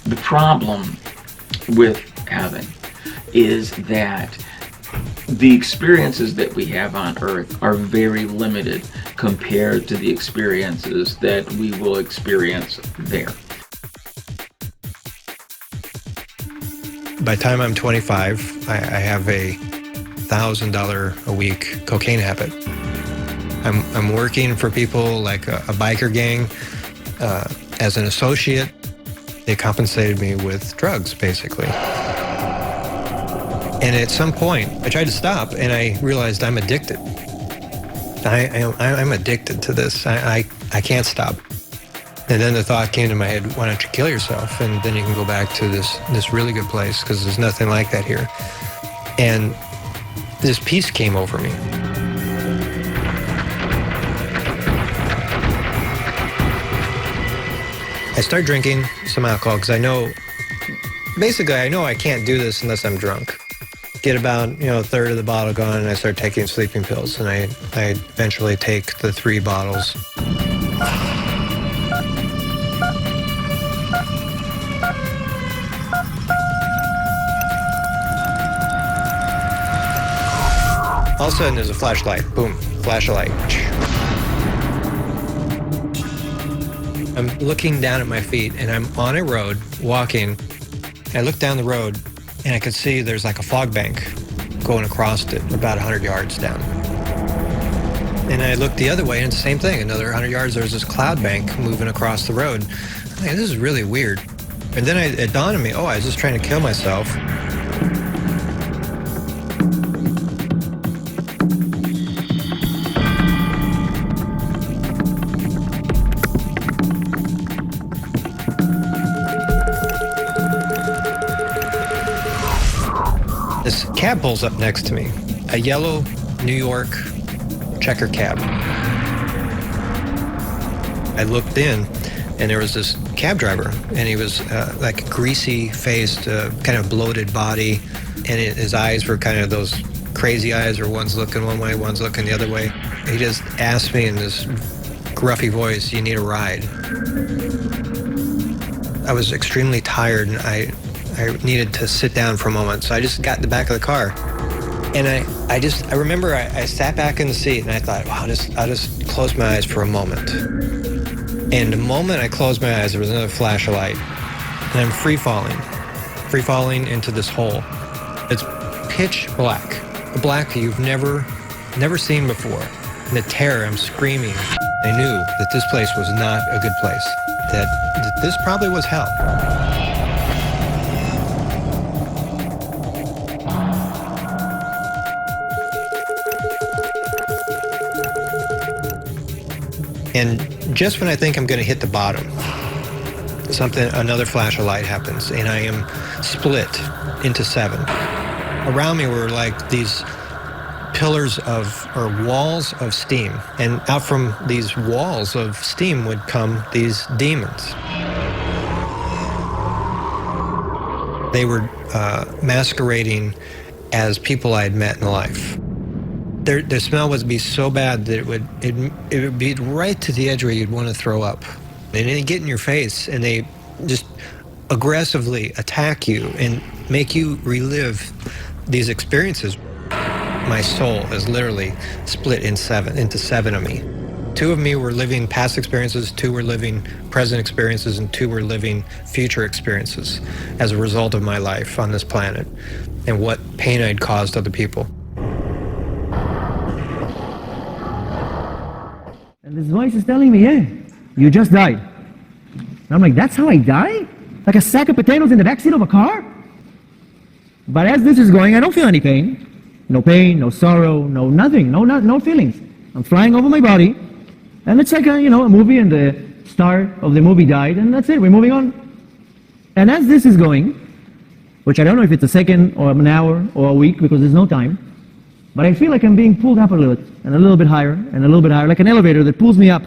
The problem with heaven is that the experiences that we have on earth are very limited compared to the experiences that we will experience there. By the time I'm 25, I have a $1,000 a week cocaine habit. I'm working for people like a biker gang. As an associate, they compensated me with drugs, basically. And at some point, I tried to stop, and I realized I'm addicted. I'm addicted to this. I can't stop. And then the thought came to my head, why don't you kill yourself? And then you can go back to this really good place, because there's nothing like that here. And this peace came over me. I start drinking some alcohol because I know I can't do this unless I'm drunk. Get about, a third of the bottle gone, and I start taking sleeping pills, and I eventually take the 3 bottles. All of a sudden, there's a flashlight. Boom, flashlight. I'm looking down at my feet, and I'm on a road, walking. I look down the road, and I could see there's like a fog bank going across it about 100 yards down. And I looked the other way, and it's the same thing. Another 100 yards, there's this cloud bank moving across the road. I'm like, this is really weird. And then it dawned on me, I was just trying to kill myself. This cab pulls up next to me, a yellow New York checker cab. I looked in, and there was this cab driver, and he was like greasy-faced, kind of bloated body, and his eyes were kind of those crazy eyes, where one's looking one way, one's looking the other way. He just asked me in this gruffy voice, "You need a ride?" I was extremely tired, and I needed to sit down for a moment, so I just got in the back of the car. And I remember I sat back in the seat, and I thought, wow, I'll just close my eyes for a moment. And the moment I closed my eyes, there was another flash of light, and I'm free falling into this hole. It's pitch black, a black you've never seen before. And the terror, I'm screaming. I knew that this place was not a good place, that this probably was hell. And just when I think I'm going to hit the bottom, another flash of light happens, and I am split into 7. Around me were like these walls of steam, and out from these walls of steam would come these demons. They were masquerading as people I had met in life. Their smell would be so bad that it would be right to the edge where you'd want to throw up. And they get in your face, and they just aggressively attack you and make you relive these experiences. My soul is literally split into 7 of me. 2 of me were living past experiences, 2 were living present experiences, and 2 were living future experiences as a result of my life on this planet and what pain I'd caused other people. And this voice is telling me, yeah, you just died. And I'm like, that's how I die? Like a sack of potatoes in the backseat of a car? But as this is going, I don't feel any pain. No pain, no sorrow, no nothing, no feelings. I'm flying over my body, and it's like a movie, and the star of the movie died, and that's it, we're moving on. And as this is going, which I don't know if it's a second or an hour or a week, because there's no time, but I feel like I'm being pulled up a little bit, and a little bit higher, and a little bit higher, like an elevator that pulls me up.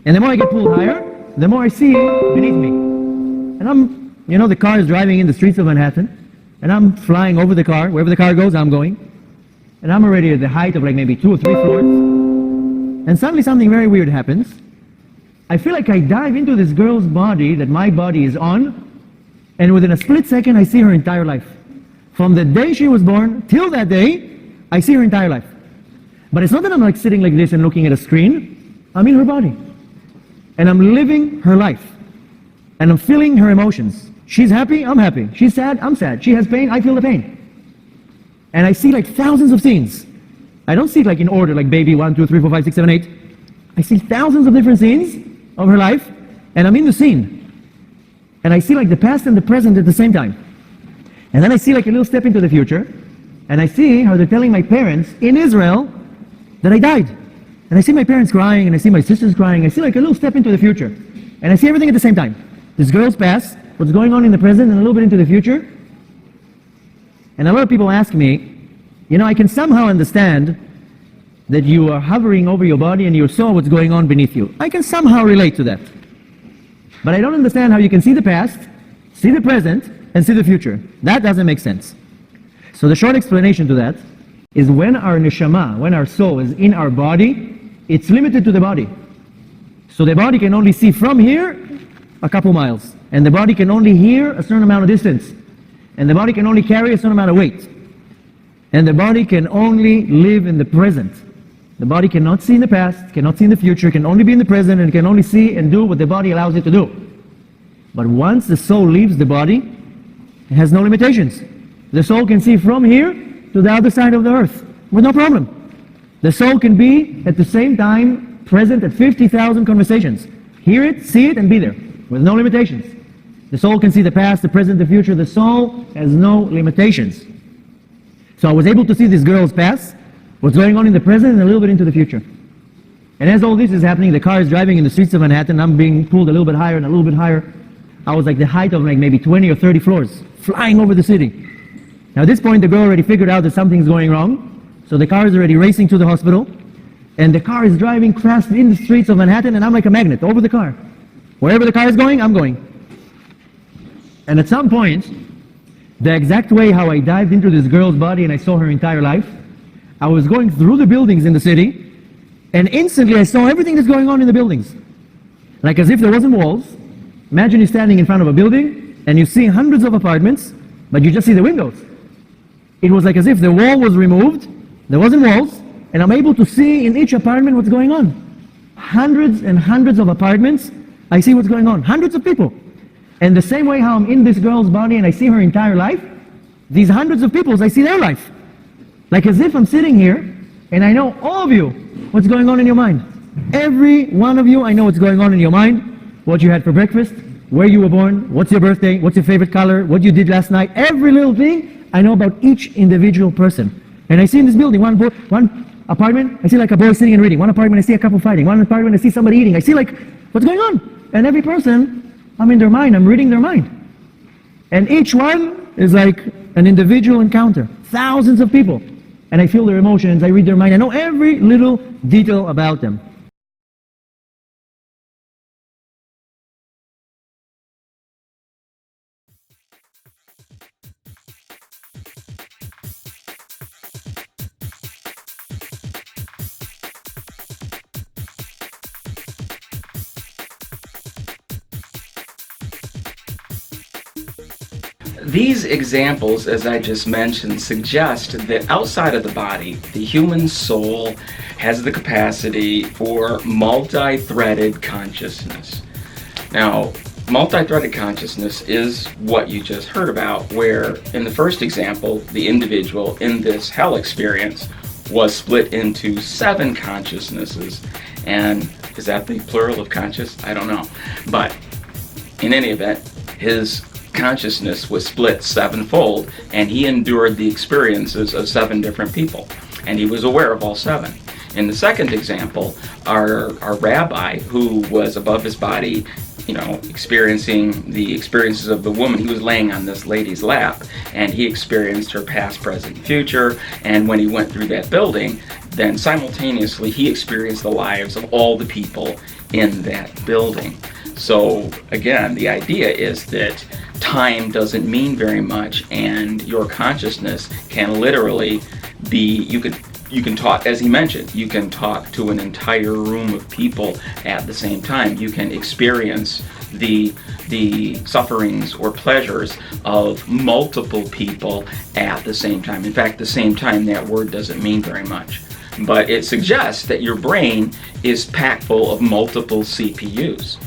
And the more I get pulled higher, the more I see beneath me. And I'm, the car is driving in the streets of Manhattan, and I'm flying over the car. Wherever the car goes, I'm going. And I'm already at the height of like maybe 2 or 3 floors. And suddenly something very weird happens. I feel like I dive into this girl's body that my body is on, And within a split second, I see her entire life. From the day she was born till that day, I see her entire life. But it's not that I'm like sitting like this and looking at a screen. I'm in her body. And I'm living her life. And I'm feeling her emotions. She's happy, I'm happy. She's sad, I'm sad. She has pain, I feel the pain. And I see like thousands of scenes. I don't see it like in order, like baby 1, 2, 3, 4, 5, 6, 7, 8. I see thousands of different scenes of her life, and I'm in the scene. And I see like the past and the present at the same time. And then I see like a little step into the future, and I see how they're telling my parents in Israel that I died. And I see my parents crying, and I see my sisters crying. I see like a little step into the future. And I see everything at the same time. This girl's past, what's going on in the present, and a little bit into the future. And a lot of people ask me, you know, I can somehow understand that you are hovering over your body and you saw what's going on beneath you. I can somehow relate to that. But I don't understand how you can see the past, see the present, and see the future. That doesn't make sense. So the short explanation to that is when our neshama, when our soul is in our body, it's limited to the body. So the body can only see from here a couple miles. And the body can only hear a certain amount of distance. And the body can only carry a certain amount of weight. And the body can only live in the present. The body cannot see in the past, cannot see in the future, can only be in the present, and can only see and do what the body allows it to do. But once the soul leaves the body, it has no limitations. The soul can see from here to the other side of the earth with no problem. The soul can be at the same time present at 50,000 conversations. Hear it, see it, and be there with no limitations. The soul can see the past, the present, the future. The soul has no limitations. So I was able to see this girl's past, what's going on in the present, and a little bit into the future. And as all this is happening, the car is driving in the streets of Manhattan. I'm being pulled a little bit higher and a little bit higher. I was like the height of like maybe 20 or 30 floors, flying over the city. Now at this point, the girl already figured out that something's going wrong. So the car is already racing to the hospital. And the car is driving fast in the streets of Manhattan, and I'm like a magnet over the car. Wherever the car is going, I'm going. And at some point, the exact way how I dived into this girl's body and I saw her entire life, I was going through the buildings in the city, and instantly I saw everything that's going on in the buildings. Like as if there wasn't walls. Imagine you're standing in front of a building, and you see hundreds of apartments, but you just see the windows. It was like as if the wall was removed, there wasn't walls, and I'm able to see in each apartment what's going on. Hundreds and hundreds of apartments, I see what's going on. Hundreds of people. And the same way how I'm in this girl's body and I see her entire life, these hundreds of people, I see their life. Like as if I'm sitting here and I know all of you what's going on in your mind. Every one of you, I know what's going on in your mind, what you had for breakfast, where you were born, what's your birthday, what's your favorite color, what you did last night. Every little thing, I know about each individual person. And I see in this building, one apartment, I see like a boy sitting and reading. One apartment, I see a couple fighting. One apartment, I see somebody eating. I see like, what's going on? And every person, I'm in their mind, I'm reading their mind. And each one is like an individual encounter. Thousands of people. And I feel their emotions, I read their mind, I know every little detail about them. These examples, as I just mentioned, suggest that outside of the body, the human soul has the capacity for multi-threaded consciousness. Now, multi-threaded consciousness is what you just heard about, where in the first example, the individual in this hell experience was split into 7 consciousnesses. And is that the plural of conscious? I don't know. But in any event, his consciousness was split 7-fold, and he endured the experiences of 7 different people, and he was aware of all 7. In the second example, our rabbi, who was above his body, experiencing the experiences of the woman, he was laying on this lady's lap, and he experienced her past, present, future, and when he went through that building, then simultaneously he experienced the lives of all the people in that building. So again, the idea is that time doesn't mean very much, and your consciousness can literally be, you can talk, as he mentioned, you can talk to an entire room of people at the same time. You can experience the sufferings or pleasures of multiple people at the same time. In fact, the same time, that word doesn't mean very much. But it suggests that your brain is packed full of multiple CPUs.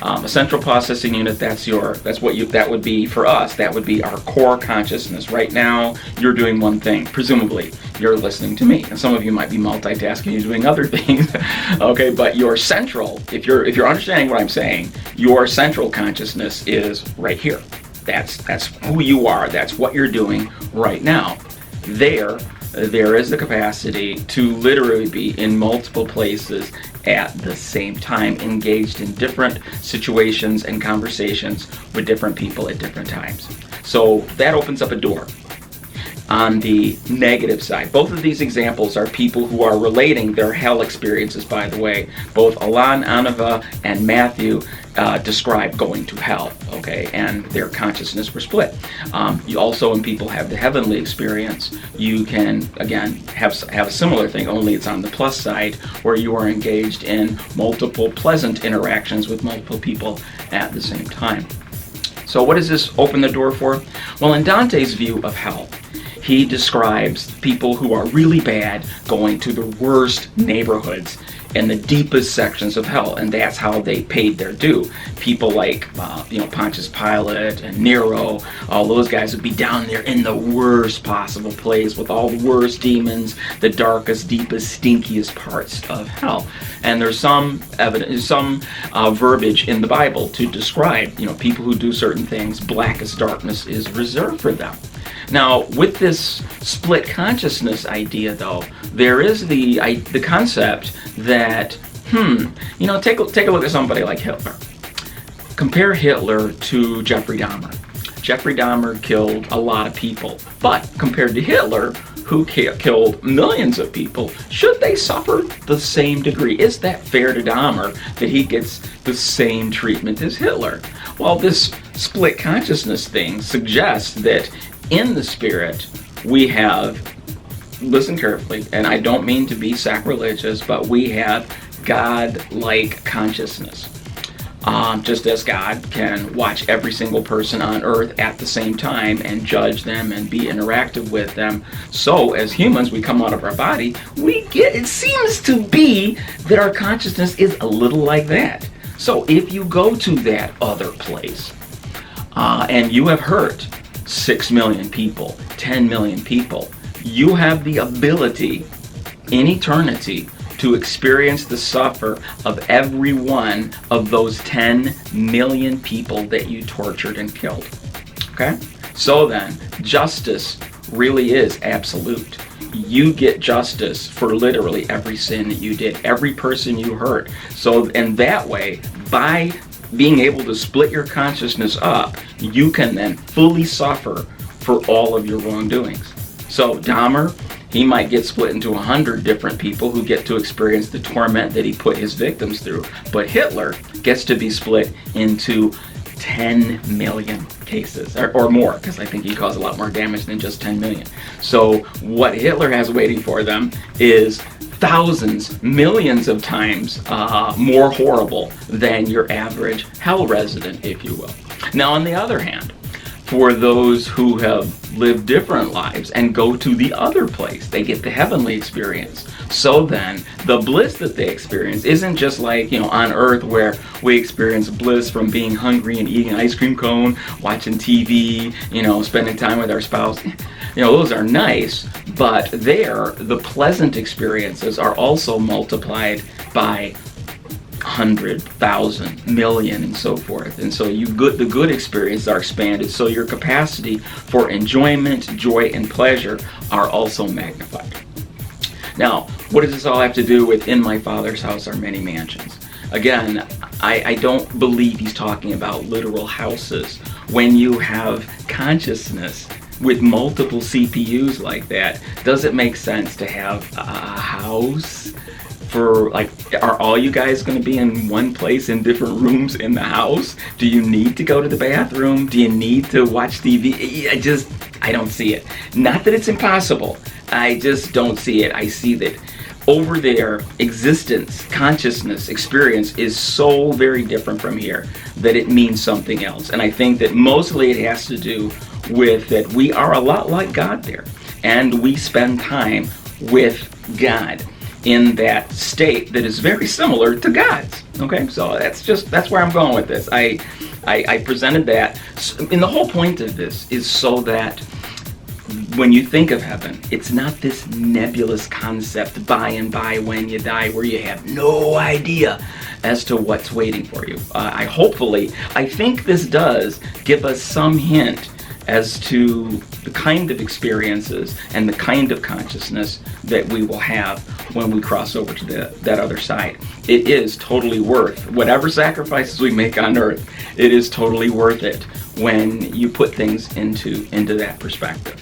A central processing unit, that would be for us, that would be our core consciousness. Right now, you're doing one thing. Presumably, you're listening to me. And some of you might be multitasking, you're doing other things. Okay, but your central, if you're understanding what I'm saying, your central consciousness is right here. That's who you are. That's what you're doing right now. There is the capacity to literally be in multiple places at the same time, engaged in different situations and conversations with different people at different times. So that opens up a door. On the negative side, both of these examples are people who are relating their hell experiences, by the way. Both Alon, Anava, and Matthew describe going to hell, okay, and their consciousness were split. You also, when people have the heavenly experience, you can, again, have a similar thing, only it's on the plus side, where you are engaged in multiple pleasant interactions with multiple people at the same time. So what does this open the door for? Well, in Dante's view of hell, he describes people who are really bad going to the worst neighborhoods in the deepest sections of hell, and that's how they paid their due. People like Pontius Pilate and Nero, all those guys would be down there in the worst possible place with all the worst demons, the darkest, deepest, stinkiest parts of hell. And there's some evidence, some verbiage in the Bible to describe, people who do certain things. Blackest darkness is reserved for them. Now, with this split consciousness idea, though, there is the concept that, take a look at somebody like Hitler. Compare Hitler to Jeffrey Dahmer. Jeffrey Dahmer killed a lot of people, but compared to Hitler, who killed millions of people, should they suffer the same degree? Is that fair to Dahmer that he gets the same treatment as Hitler? Well, this split consciousness thing suggests that in the spirit, we have, listen carefully, and I don't mean to be sacrilegious, but we have God-like consciousness. Just as God can watch every single person on earth at the same time and judge them and be interactive with them, so as humans, we come out of our body, it seems to be that our consciousness is a little like that. So if you go to that other place, and you have hurt 6 million people, 10 million people, you have the ability in eternity to experience the suffer of every one of those 10 million people that you tortured and killed. Okay? So then, justice really is absolute. You get justice for literally every sin that you did, every person you hurt. So, in that way, by being able to split your consciousness up, you can then fully suffer for all of your wrongdoings. So Dahmer, he might get split into 100 different people who get to experience the torment that he put his victims through. But Hitler gets to be split into 10 million cases, or more, because I think he caused a lot more damage than just 10 million. So what Hitler has waiting for them is thousands, millions of times more horrible than your average hell resident, if you will. Now, on the other hand, for those who have lived different lives and go to the other place, they get the heavenly experience. So then, the bliss that they experience isn't just like, on earth where we experience bliss from being hungry and eating an ice cream cone, watching TV, spending time with our spouse. Those are nice, but there, the pleasant experiences are also multiplied by 100, 1,000, million, and so forth. And so the good experiences are expanded, so your capacity for enjoyment, joy, and pleasure are also magnified. Now, what does this all have to do with "in my Father's house are many mansions"? Again, I don't believe he's talking about literal houses. When you have consciousness with multiple CPUs like that, does it make sense to have a house? Are all you guys going to be in one place in different rooms in the house? Do you need to go to the bathroom? Do you need to watch TV? I don't see it. Not that it's impossible. I just don't see it. I see that over there, existence, consciousness, experience is so very different from here that it means something else. And I think that mostly it has to do with that we are a lot like God there, and we spend time with God in that state that is very similar to God's. Okay, so that's where I'm going with this. I presented that, and the whole point of this is so that when you think of heaven, it's not this nebulous concept by and by when you die where you have no idea as to what's waiting for you. I think this does give us some hint as to the kind of experiences and the kind of consciousness that we will have when we cross over to that other side. It is totally worth whatever sacrifices we make on earth. It is totally worth it when you put things into that perspective.